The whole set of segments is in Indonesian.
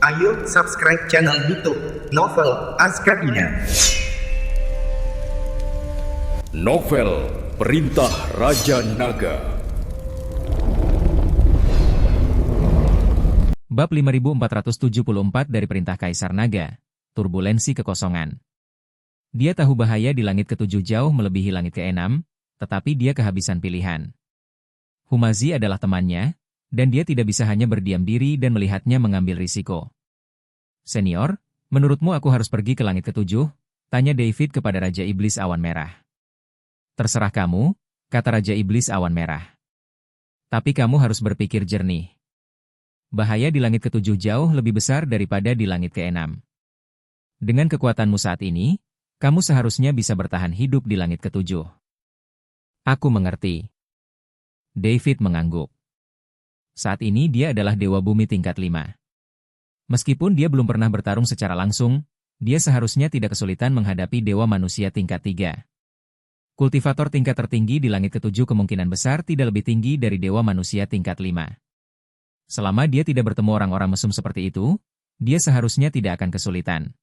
Ayo subscribe channel YouTube Novel Azkabina. Novel Perintah Raja Naga. Bab 5474 dari Perintah Kaisar Naga, Turbulensi Kekosongan. Dia tahu bahaya di langit ketujuh jauh melebihi langit keenam, tetapi dia kehabisan pilihan. Humazi adalah temannya, dan dia tidak bisa hanya berdiam diri dan melihatnya mengambil risiko. Senior, menurutmu aku harus pergi ke langit ketujuh? Tanya David kepada Raja Iblis Awan Merah. Terserah kamu, kata Raja Iblis Awan Merah. Tapi kamu harus berpikir jernih. Bahaya di langit ketujuh jauh lebih besar daripada di langit keenam. Dengan kekuatanmu saat ini, kamu seharusnya bisa bertahan hidup di langit ketujuh. Aku mengerti. David mengangguk. Saat ini dia adalah Dewa Bumi tingkat 5. Meskipun dia belum pernah bertarung secara langsung, dia seharusnya tidak kesulitan menghadapi Dewa Manusia tingkat 3. Kultivator tingkat tertinggi di langit ketujuh kemungkinan besar tidak lebih tinggi dari Dewa Manusia tingkat 5. Selama dia tidak bertemu orang-orang mesum seperti itu, dia seharusnya tidak akan kesulitan.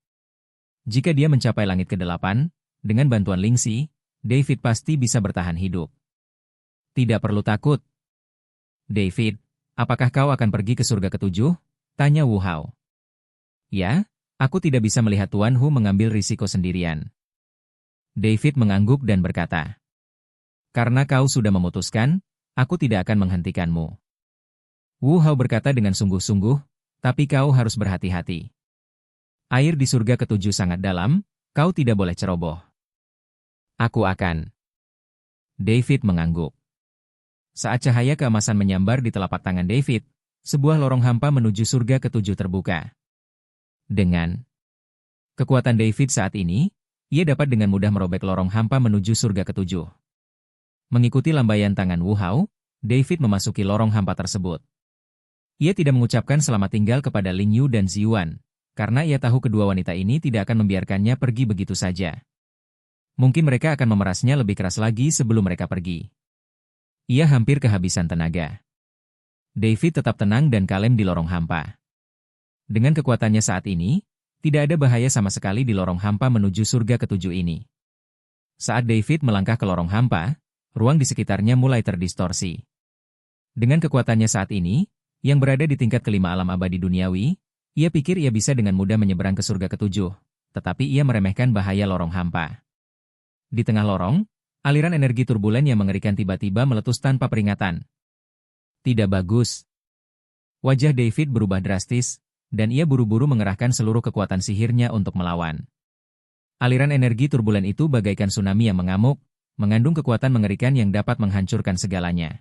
Jika dia mencapai langit ke-8, dengan bantuan Lingxi, David pasti bisa bertahan hidup. Tidak perlu takut. David, apakah kau akan pergi ke surga ketujuh? Tanya Wu Hao. Ya, aku tidak bisa melihat Tuan Hu mengambil risiko sendirian. David mengangguk dan berkata, karena kau sudah memutuskan, aku tidak akan menghentikanmu. Wu Hao berkata dengan sungguh-sungguh, tapi kau harus berhati-hati. Air di surga ketujuh sangat dalam, kau tidak boleh ceroboh. Aku akan. David mengangguk. Saat cahaya keemasan menyambar di telapak tangan David, sebuah lorong hampa menuju surga ketujuh terbuka. Dengan kekuatan David saat ini, ia dapat dengan mudah merobek lorong hampa menuju surga ketujuh. Mengikuti lambaian tangan Wu Hao, David memasuki lorong hampa tersebut. Ia tidak mengucapkan selamat tinggal kepada Ling Yu dan Ziyuan, karena ia tahu kedua wanita ini tidak akan membiarkannya pergi begitu saja. Mungkin mereka akan memerasnya lebih keras lagi sebelum mereka pergi. Ia hampir kehabisan tenaga. David tetap tenang dan kalem di lorong hampa. Dengan kekuatannya saat ini, tidak ada bahaya sama sekali di lorong hampa menuju surga ketujuh ini. Saat David melangkah ke lorong hampa, ruang di sekitarnya mulai terdistorsi. Dengan kekuatannya saat ini, yang berada di tingkat kelima alam abadi duniawi, ia pikir ia bisa dengan mudah menyeberang ke surga ketujuh, tetapi ia meremehkan bahaya lorong hampa. Di tengah lorong, aliran energi turbulen yang mengerikan tiba-tiba meletus tanpa peringatan. Tidak bagus. Wajah David berubah drastis, dan ia buru-buru mengerahkan seluruh kekuatan sihirnya untuk melawan. Aliran energi turbulen itu bagaikan tsunami yang mengamuk, mengandung kekuatan mengerikan yang dapat menghancurkan segalanya.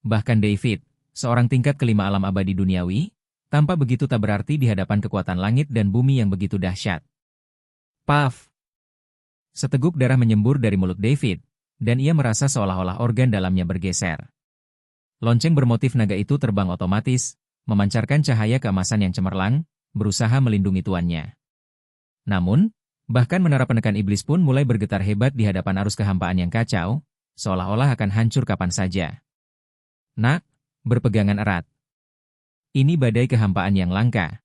Bahkan David, seorang tingkat kelima alam abadi duniawi, tampak begitu tak berarti di hadapan kekuatan langit dan bumi yang begitu dahsyat. Paf! Seteguk darah menyembur dari mulut David, dan ia merasa seolah-olah organ dalamnya bergeser. Lonceng bermotif naga itu terbang otomatis, memancarkan cahaya keemasan yang cemerlang, berusaha melindungi tuannya. Namun, bahkan menara penekan iblis pun mulai bergetar hebat di hadapan arus kehampaan yang kacau, seolah-olah akan hancur kapan saja. Nak, berpegangan erat. Ini badai kehampaan yang langka.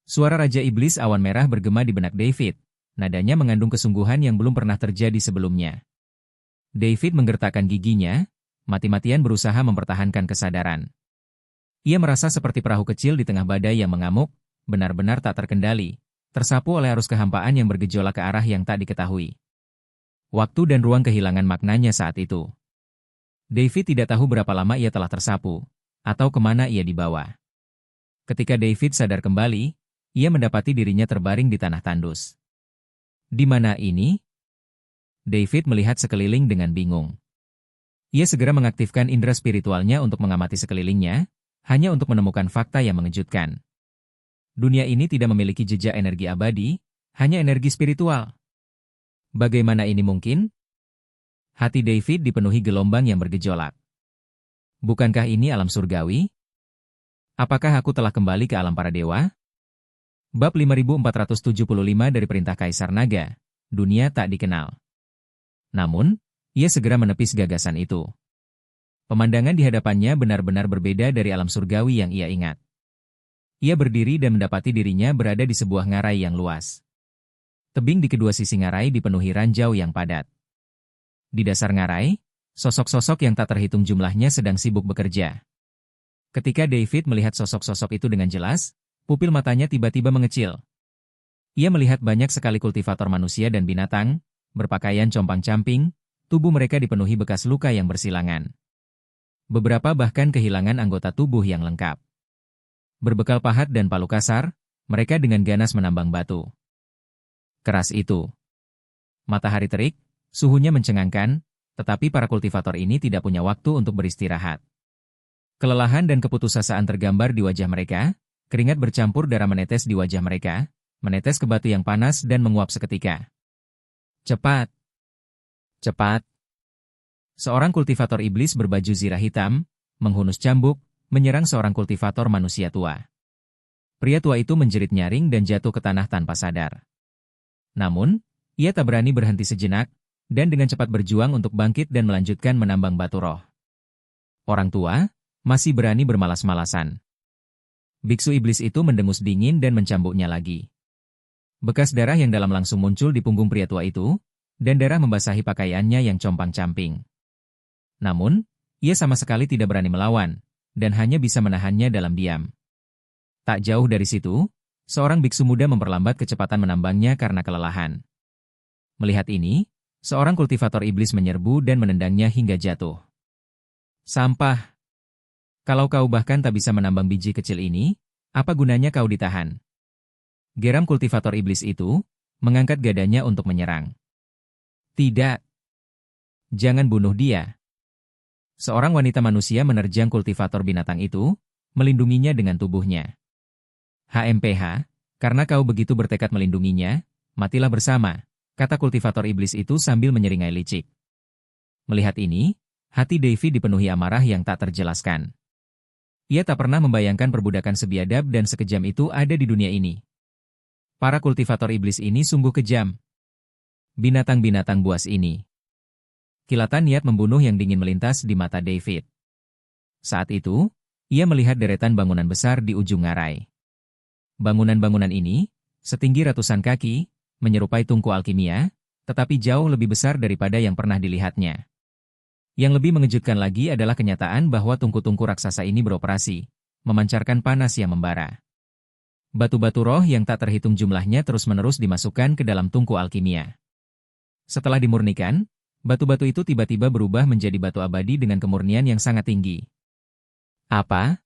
Suara Raja Iblis Awan Merah bergema di benak David. Nadanya mengandung kesungguhan yang belum pernah terjadi sebelumnya. David menggertakkan giginya, mati-matian berusaha mempertahankan kesadaran. Ia merasa seperti perahu kecil di tengah badai yang mengamuk, benar-benar tak terkendali, tersapu oleh arus kehampaan yang bergejolak ke arah yang tak diketahui. Waktu dan ruang kehilangan maknanya saat itu. David tidak tahu berapa lama ia telah tersapu, atau kemana ia dibawa. Ketika David sadar kembali, ia mendapati dirinya terbaring di tanah tandus. Di mana ini? David melihat sekeliling dengan bingung. Ia segera mengaktifkan indera spiritualnya untuk mengamati sekelilingnya, hanya untuk menemukan fakta yang mengejutkan. Dunia ini tidak memiliki jejak energi abadi, hanya energi spiritual. Bagaimana ini mungkin? Hati David dipenuhi gelombang yang bergejolak. Bukankah ini alam surgawi? Apakah aku telah kembali ke alam para dewa? Bab 5475 dari Perintah Kaisar Naga, Dunia Tak Dikenal. Namun, ia segera menepis gagasan itu. Pemandangan di hadapannya benar-benar berbeda dari alam surgawi yang ia ingat. Ia berdiri dan mendapati dirinya berada di sebuah ngarai yang luas. Tebing di kedua sisi ngarai dipenuhi ranjau yang padat. Di dasar ngarai, sosok-sosok yang tak terhitung jumlahnya sedang sibuk bekerja. Ketika David melihat sosok-sosok itu dengan jelas, pupil matanya tiba-tiba mengecil. Ia melihat banyak sekali kultivator manusia dan binatang, berpakaian compang-camping, tubuh mereka dipenuhi bekas luka yang bersilangan. Beberapa bahkan kehilangan anggota tubuh yang lengkap. Berbekal pahat dan palu kasar, mereka dengan ganas menambang batu. Keras itu. Matahari terik, suhunya mencengangkan, tetapi para kultivator ini tidak punya waktu untuk beristirahat. Kelelahan dan keputusasaan tergambar di wajah mereka, keringat bercampur darah menetes di wajah mereka, menetes ke batu yang panas dan menguap seketika. Cepat! Cepat! Seorang kultivator iblis berbaju zirah hitam, menghunus cambuk, menyerang seorang kultivator manusia tua. Pria tua itu menjerit nyaring dan jatuh ke tanah tanpa sadar. Namun, ia tak berani berhenti sejenak, dan dengan cepat berjuang untuk bangkit dan melanjutkan menambang batu roh. Orang tua masih berani bermalas-malasan. Biksu iblis itu mendengus dingin dan mencambuknya lagi. Bekas darah yang dalam langsung muncul di punggung pria tua itu, dan darah membasahi pakaiannya yang compang-camping. Namun, ia sama sekali tidak berani melawan, dan hanya bisa menahannya dalam diam. Tak jauh dari situ, seorang biksu muda memperlambat kecepatan menambangnya karena kelelahan. Melihat ini, seorang kultivator iblis menyerbu dan menendangnya hingga jatuh. Sampah! Kalau kau bahkan tak bisa menambang biji kecil ini, apa gunanya kau ditahan? Geram kultivator iblis itu, mengangkat gadanya untuk menyerang. Tidak. Jangan bunuh dia. Seorang wanita manusia menerjang kultivator binatang itu, melindunginya dengan tubuhnya. HMPH, karena kau begitu bertekad melindunginya, matilah bersama, kata kultivator iblis itu sambil menyeringai licik. Melihat ini, hati David dipenuhi amarah yang tak terjelaskan. Ia tak pernah membayangkan perbudakan sebiadab dan sekejam itu ada di dunia ini. Para kultivator iblis ini sungguh kejam. Binatang-binatang buas ini. Kilatan niat membunuh yang dingin melintas di mata David. Saat itu, ia melihat deretan bangunan besar di ujung ngarai. Bangunan-bangunan ini, setinggi ratusan kaki, menyerupai tungku alkimia, tetapi jauh lebih besar daripada yang pernah dilihatnya. Yang lebih mengejutkan lagi adalah kenyataan bahwa tungku-tungku raksasa ini beroperasi, memancarkan panas yang membara. Batu-batu roh yang tak terhitung jumlahnya terus-menerus dimasukkan ke dalam tungku alkimia. Setelah dimurnikan, batu-batu itu tiba-tiba berubah menjadi batu abadi dengan kemurnian yang sangat tinggi. Apa?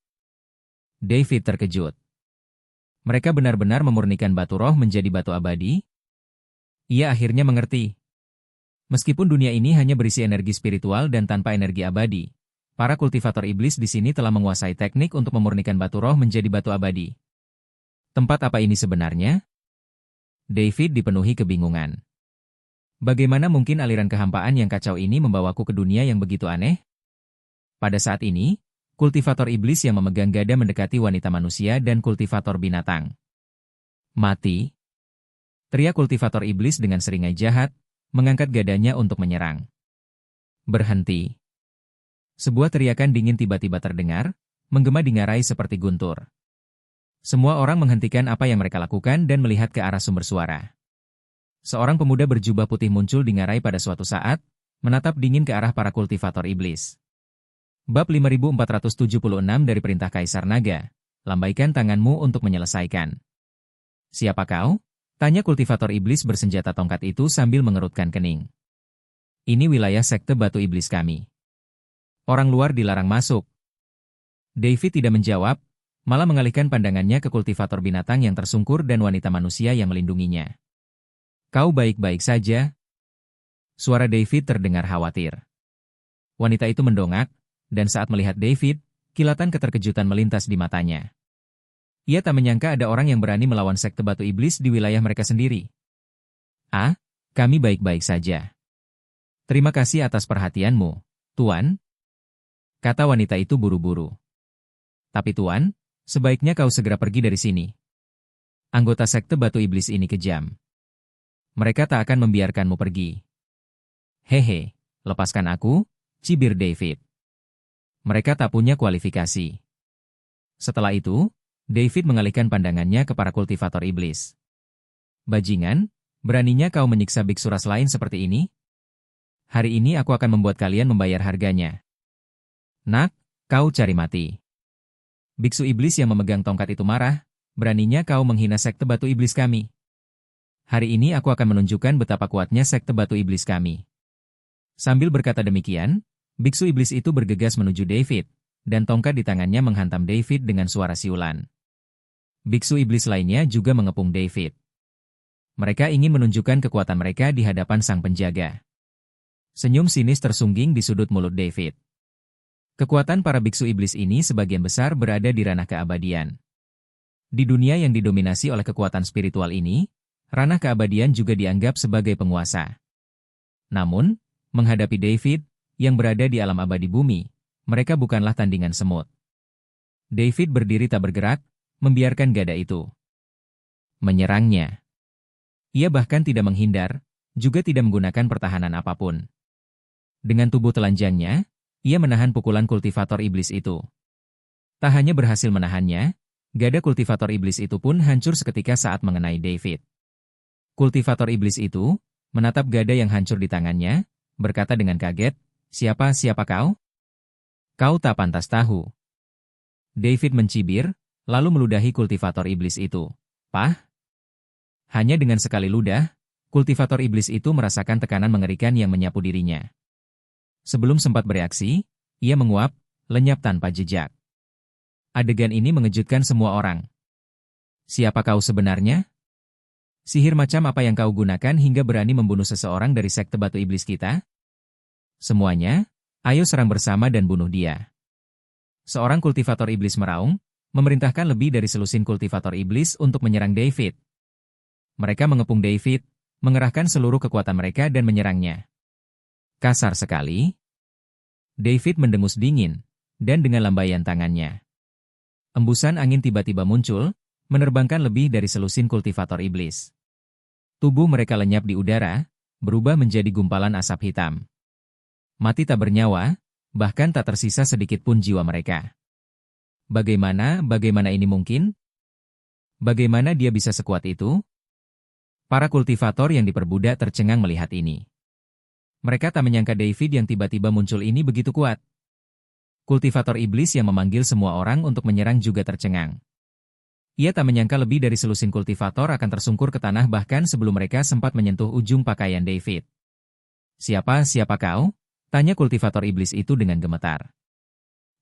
David terkejut. Mereka benar-benar memurnikan batu roh menjadi batu abadi? Ia akhirnya mengerti. Meskipun dunia ini hanya berisi energi spiritual dan tanpa energi abadi, para kultivator iblis di sini telah menguasai teknik untuk memurnikan batu roh menjadi batu abadi. Tempat apa ini sebenarnya? David dipenuhi kebingungan. Bagaimana mungkin aliran kehampaan yang kacau ini membawaku ke dunia yang begitu aneh? Pada saat ini, kultivator iblis yang memegang gada mendekati wanita manusia dan kultivator binatang. Mati! Teriak kultivator iblis dengan seringai jahat, mengangkat gadanya untuk menyerang. Berhenti. Sebuah teriakan dingin tiba-tiba terdengar, menggema di ngarai seperti guntur. Semua orang menghentikan apa yang mereka lakukan dan melihat ke arah sumber suara. Seorang pemuda berjubah putih muncul di ngarai pada suatu saat, menatap dingin ke arah para kultivator iblis. Bab 5476 dari Perintah Kaisar Naga, lambaikan tanganmu untuk menyelesaikan. Siapa kau? Tanya kultivator iblis bersenjata tongkat itu sambil mengerutkan kening. Ini wilayah sekte batu iblis kami. Orang luar dilarang masuk. David tidak menjawab, malah mengalihkan pandangannya ke kultivator binatang yang tersungkur dan wanita manusia yang melindunginya. Kau baik-baik saja? Suara David terdengar khawatir. Wanita itu mendongak, dan saat melihat David, kilatan keterkejutan melintas di matanya. Ia tak menyangka ada orang yang berani melawan sekte batu iblis di wilayah mereka sendiri. Ah, kami baik-baik saja. Terima kasih atas perhatianmu, Tuan. Kata wanita itu buru-buru. Tapi Tuan, sebaiknya kau segera pergi dari sini. Anggota sekte batu iblis ini kejam. Mereka tak akan membiarkanmu pergi. Hehe, lepaskan aku, cibir David. Mereka tak punya kualifikasi. Setelah itu, David mengalihkan pandangannya ke para kultivator iblis. Bajingan, beraninya kau menyiksa biksu ras lain seperti ini? Hari ini aku akan membuat kalian membayar harganya. Nak, kau cari mati. Biksu iblis yang memegang tongkat itu marah, beraninya kau menghina sekte batu iblis kami. Hari ini aku akan menunjukkan betapa kuatnya sekte batu iblis kami. Sambil berkata demikian, biksu iblis itu bergegas menuju David, dan tongkat di tangannya menghantam David dengan suara siulan. Biksu iblis lainnya juga mengepung David. Mereka ingin menunjukkan kekuatan mereka di hadapan sang penjaga. Senyum sinis tersungging di sudut mulut David. Kekuatan para biksu iblis ini sebagian besar berada di ranah keabadian. Di dunia yang didominasi oleh kekuatan spiritual ini, ranah keabadian juga dianggap sebagai penguasa. Namun, menghadapi David, yang berada di alam abadi bumi, mereka bukanlah tandingan semut. David berdiri tak bergerak, membiarkan gada itu menyerangnya. Ia bahkan tidak menghindar, juga tidak menggunakan pertahanan apapun. Dengan tubuh telanjangnya, ia menahan pukulan kultivator iblis itu. Tak hanya berhasil menahannya, gada kultivator iblis itu pun hancur seketika saat mengenai David. Kultivator iblis itu menatap gada yang hancur di tangannya, berkata dengan kaget, siapa kau? Kau tak pantas tahu. David mencibir, lalu meludahi kultivator iblis itu. Pah! Hanya dengan sekali ludah, kultivator iblis itu merasakan tekanan mengerikan yang menyapu dirinya. Sebelum sempat bereaksi, ia menguap, lenyap tanpa jejak. Adegan ini mengejutkan semua orang. Siapa kau sebenarnya? Sihir macam apa yang kau gunakan hingga berani membunuh seseorang dari sekte batu iblis kita? Semuanya, ayo serang bersama dan bunuh dia. Seorang kultivator iblis meraung, memerintahkan lebih dari selusin kultivator iblis untuk menyerang David. Mereka mengepung David, mengerahkan seluruh kekuatan mereka dan menyerangnya. Kasar sekali. David mendengus dingin, dan dengan lambaian tangannya. Embusan angin tiba-tiba muncul, menerbangkan lebih dari selusin kultivator iblis. Tubuh mereka lenyap di udara, berubah menjadi gumpalan asap hitam. Mati tak bernyawa, bahkan tak tersisa sedikit pun jiwa mereka. Bagaimana ini mungkin? Bagaimana dia bisa sekuat itu? Para kultivator yang diperbudak tercengang melihat ini. Mereka tak menyangka David yang tiba-tiba muncul ini begitu kuat. Kultivator iblis yang memanggil semua orang untuk menyerang juga tercengang. Ia tak menyangka lebih dari selusin kultivator akan tersungkur ke tanah bahkan sebelum mereka sempat menyentuh ujung pakaian David. Siapa kau? Tanya kultivator iblis itu dengan gemetar.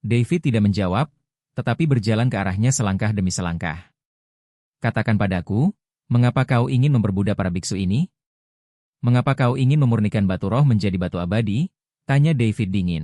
David tidak menjawab, tetapi berjalan ke arahnya selangkah demi selangkah. Katakan padaku, mengapa kau ingin memperbudak para biksu ini? Mengapa kau ingin memurnikan batu roh menjadi batu abadi? Tanya David dingin.